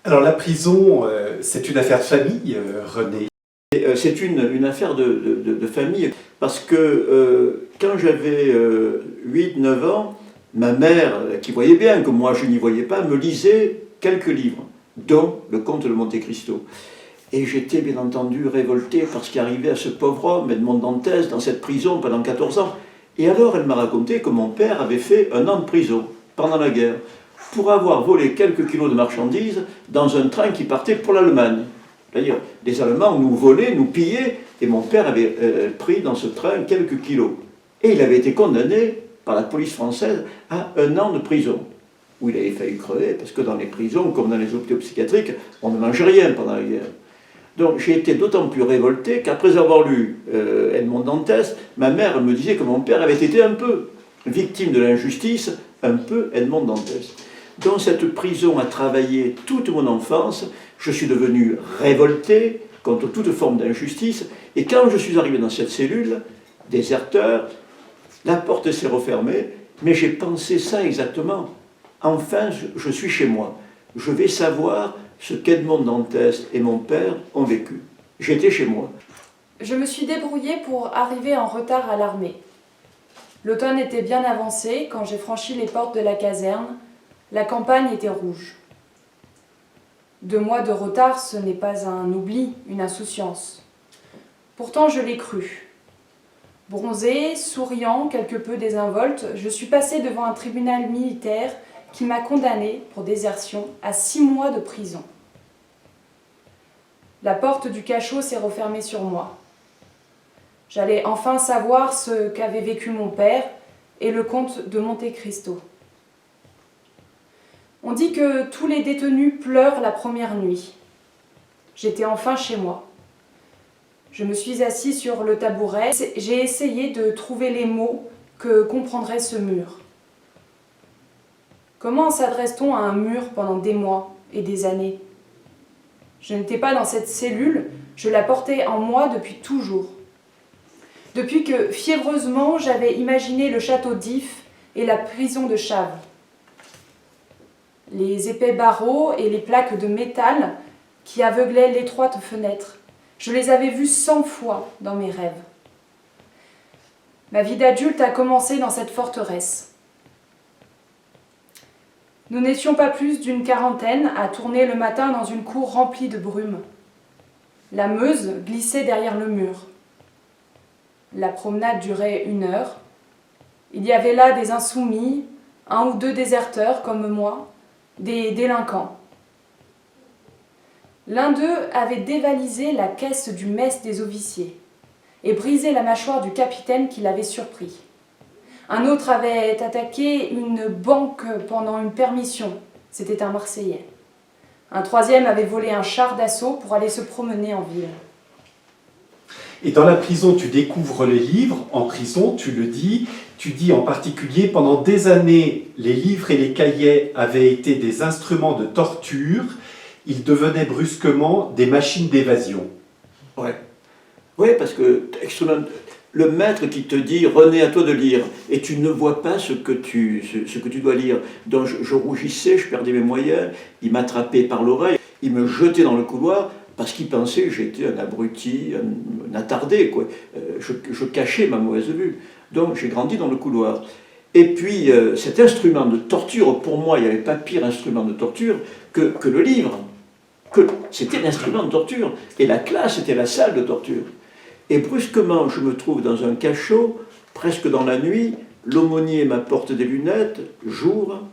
Alors la prison, c'est une affaire de famille, René. C'est une affaire de famille parce que quand j'avais 8-9 ans, ma mère, qui voyait bien que moi je n'y voyais pas, me lisait quelques livres, dont Le Comte de Monte Cristo. Et j'étais bien entendu révolté par ce qui arrivait à ce pauvre homme, Edmond Dantès, dans cette prison pendant 14 ans. Et alors elle m'a raconté que mon père avait fait 1 an de prison pendant la guerre pour avoir volé quelques kilos de marchandises dans un train qui partait pour l'Allemagne. C'est-à-dire, les Allemands nous volaient, nous pillaient, et mon père avait pris dans ce train quelques kilos. Et il avait été condamné par la police française à 1 an de prison, où il avait failli crever, parce que dans les prisons, comme dans les hôpitaux psychiatriques, on ne mange rien pendant la guerre. Donc j'ai été d'autant plus révolté qu'après avoir lu Edmond Dantès, ma mère me disait que mon père avait été un peu victime de l'injustice, un peu Edmond Dantès. Dans cette prison a travaillé toute mon enfance, je suis devenu révolté contre toute forme d'injustice, et quand je suis arrivé dans cette cellule, déserteur, la porte s'est refermée, mais j'ai pensé ça exactement. Enfin, je suis chez moi. Je vais savoir ce qu'Edmond Dantès et mon père ont vécu. J'étais chez moi. Je me suis débrouillée pour arriver en retard à l'armée. L'automne était bien avancé quand j'ai franchi les portes de la caserne. La campagne était rouge. 2 mois de retard, ce n'est pas un oubli, une insouciance. Pourtant, je l'ai cru. Bronzé, souriant, quelque peu désinvolte, je suis passée devant un tribunal militaire qui m'a condamnée pour désertion à 6 mois de prison. La porte du cachot s'est refermée sur moi. J'allais enfin savoir ce qu'avait vécu mon père et le comte de Monte Cristo. On dit que tous les détenus pleurent la première nuit. J'étais enfin chez moi. Je me suis assis sur le tabouret. J'ai essayé de trouver les mots que comprendrait ce mur. Comment s'adresse-t-on à un mur pendant des mois et des années? Je n'étais pas dans cette cellule, je la portais en moi depuis toujours. Depuis que, fiévreusement, j'avais imaginé le château d'If et la prison de Chaves. Les épais barreaux et les plaques de métal qui aveuglaient l'étroite fenêtre. Je les avais vus 100 fois dans mes rêves. Ma vie d'adulte a commencé dans cette forteresse. Nous n'étions pas plus d'une quarantaine à tourner le matin dans une cour remplie de brume. La Meuse glissait derrière le mur. La promenade durait 1 heure. Il y avait là des insoumis, 1 ou 2 déserteurs comme moi, des délinquants. L'un d'eux avait dévalisé la caisse du mess des officiers et brisé la mâchoire du capitaine qui l'avait surpris. Un autre avait attaqué une banque pendant une permission. C'était un Marseillais. Un 3e avait volé un char d'assaut pour aller se promener en ville. Et dans la prison, tu découvres les livres. En prison, tu le dis. Tu dis en particulier, pendant des années, les livres et les cahiers avaient été des instruments de torture. Ils devenaient brusquement des machines d'évasion. Ouais. Oui, parce que le maître qui te dit « René, à toi de lire », et tu ne vois pas ce que tu dois lire. Donc je rougissais, je perdais mes moyens, il m'attrapait par l'oreille, il me jetait dans le couloir, parce qu'il pensait que j'étais un abruti, un attardé, quoi. Je cachais ma mauvaise vue. Donc j'ai grandi dans le couloir. Et puis cet instrument de torture, pour moi, il n'y avait pas pire instrument de torture que le livre. C'était l'instrument de torture. Et la classe était la salle de torture. Et brusquement, je me trouve dans un cachot, presque dans la nuit, l'aumônier m'apporte des lunettes, j'ouvre,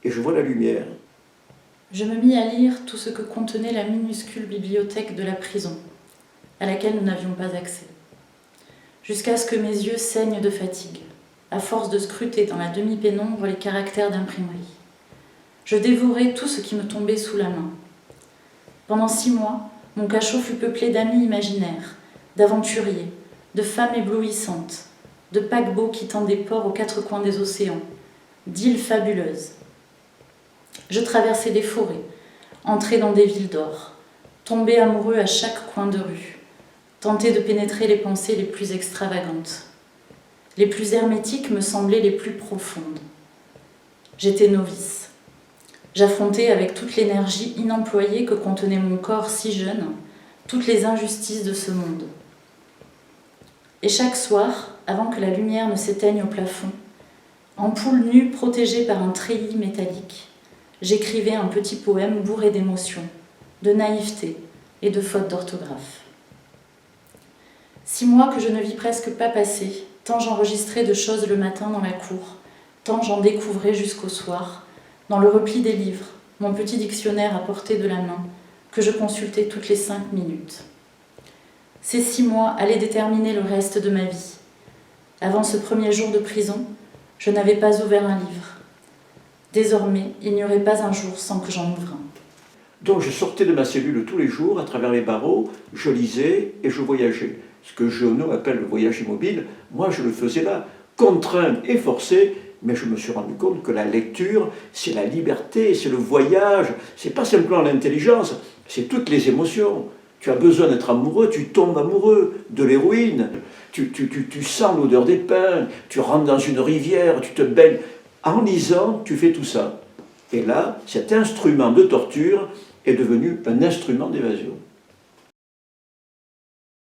et je vois la lumière. Je me mis à lire tout ce que contenait la minuscule bibliothèque de la prison, à laquelle nous n'avions pas accès, jusqu'à ce que mes yeux saignent de fatigue, à force de scruter dans la demi-pénombre les caractères d'imprimerie. Je dévorais tout ce qui me tombait sous la main. Pendant 6 mois, mon cachot fut peuplé d'amis imaginaires, d'aventuriers, de femmes éblouissantes, de paquebots quittant des ports aux 4 coins des océans, d'îles fabuleuses. Je traversais des forêts, entrais dans des villes d'or, tombais amoureux à chaque coin de rue, tentais de pénétrer les pensées les plus extravagantes. Les plus hermétiques me semblaient les plus profondes. J'étais novice. J'affrontais avec toute l'énergie inemployée que contenait mon corps si jeune, toutes les injustices de ce monde. Et chaque soir, avant que la lumière ne s'éteigne au plafond, en poule nue protégée par un treillis métallique, j'écrivais un petit poème bourré d'émotions, de naïveté et de fautes d'orthographe. 6 mois que je ne vis presque pas passer, tant j'enregistrais de choses le matin dans la cour, tant j'en découvrais jusqu'au soir, dans le repli des livres, mon petit dictionnaire à portée de la main, que je consultais toutes les 5 minutes. Ces 6 mois allaient déterminer le reste de ma vie. Avant ce premier jour de prison, je n'avais pas ouvert un livre. Désormais, il n'y aurait pas un jour sans que j'en ouvre un. Donc je sortais de ma cellule tous les jours, à travers les barreaux, je lisais et je voyageais. Ce que Giono appelle le voyage immobile, moi je le faisais là, contraint et forcé, mais je me suis rendu compte que la lecture, c'est la liberté, c'est le voyage, c'est pas simplement l'intelligence, c'est toutes les émotions. Tu as besoin d'être amoureux, tu tombes amoureux de l'héroïne, tu sens l'odeur des pins, tu rentres dans une rivière, tu te baignes. En lisant, tu fais tout ça. Et là, cet instrument de torture est devenu un instrument d'évasion.